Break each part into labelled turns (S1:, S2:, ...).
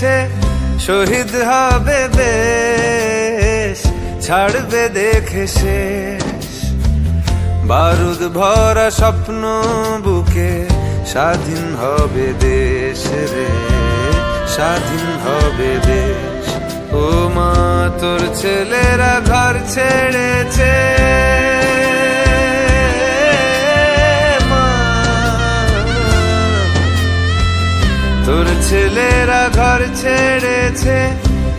S1: ছেড়েছে, শহীদ হবে দেশ, ছাড়বে দেখে শেষ। বারুদ ভরা স্বপ্ন বুকে, স্বাধীন হবে দেশ রে, স্বাধীন হবে দেশ। ও মা তোর ছেলেরা ঘর ছেড়েছে, তোর ছেলেরা ঘর ছেড়েছে,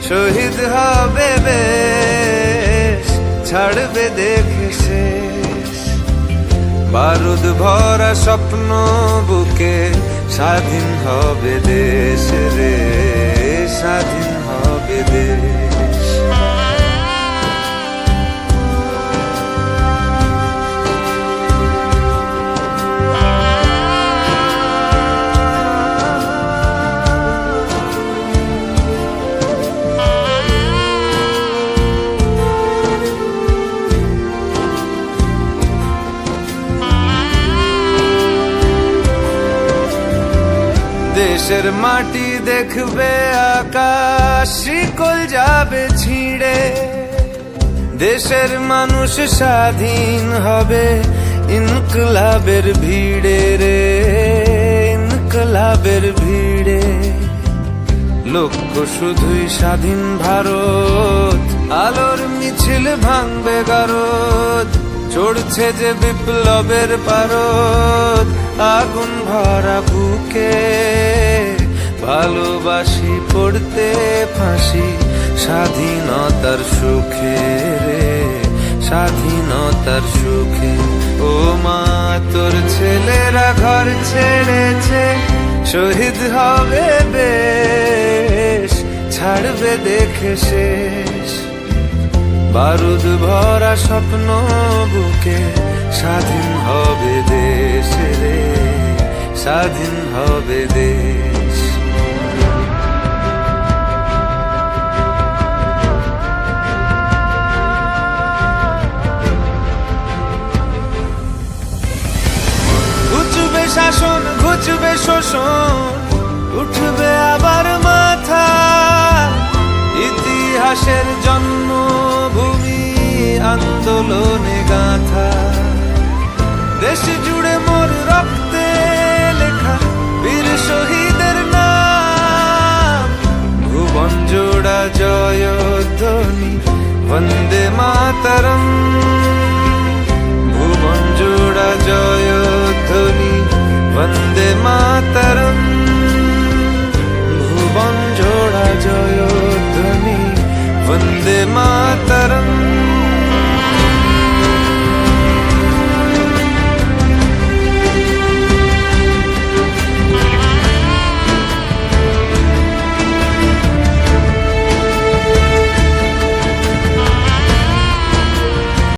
S1: শহীদ হবে বেশ, ছাড়বে দেখে শেষ। বারুদ ভরা স্বপ্ন বুকে, স্বাধীন হবে দেশ রে, স্বাধীন হবে দেশ। দেশের মাটি দেখবে আকাশ, শিকল যাবে ছিঁড়ে। দেশের মানুষ স্বাধীন হবে ইনকলাবের ভিড়ে রে, ইনকলাবের ভিড়ে। লক্ষ্য শুধুই স্বাধীন ভারত, আলোর মিছিল ভাঙবে গারদ। চড়ছে যে বিপ্লবের পারদ, আগুন ভরা বুকে, ভালোবাসি পড়তে ফাঁসি, স্বাধীনতার সুখে রে, স্বাধীনতার সুখে। ও মা তোর ছেলেরা ঘর ছেড়েছে, শহীদ হবে বেশ, ছাড়বে দেখে শেষ। বারুদ ভরা স্বপ্ন বুকে, স্বাধীন হবে দেশ রে, স্বাধীন হবে দেশ। ঘুচবে শাসন, ঘুচবে শোষণ, উঠবে আবার মাথা। ইতিহাসের জন্মভূমি, আন্দোলনে গাথা। দেশ জুড়ে মোর রক্তে লেখা বীর শহীদের নাম। ভুবন জোড়া জয়ধ্বনি, বন্দে মাতরম। ভুবন জোড়া জয়ধ্বনি, বন্দে মাতরম। ভুবন জোড়া জয়ধ্বনি, বন্দে মাতরম।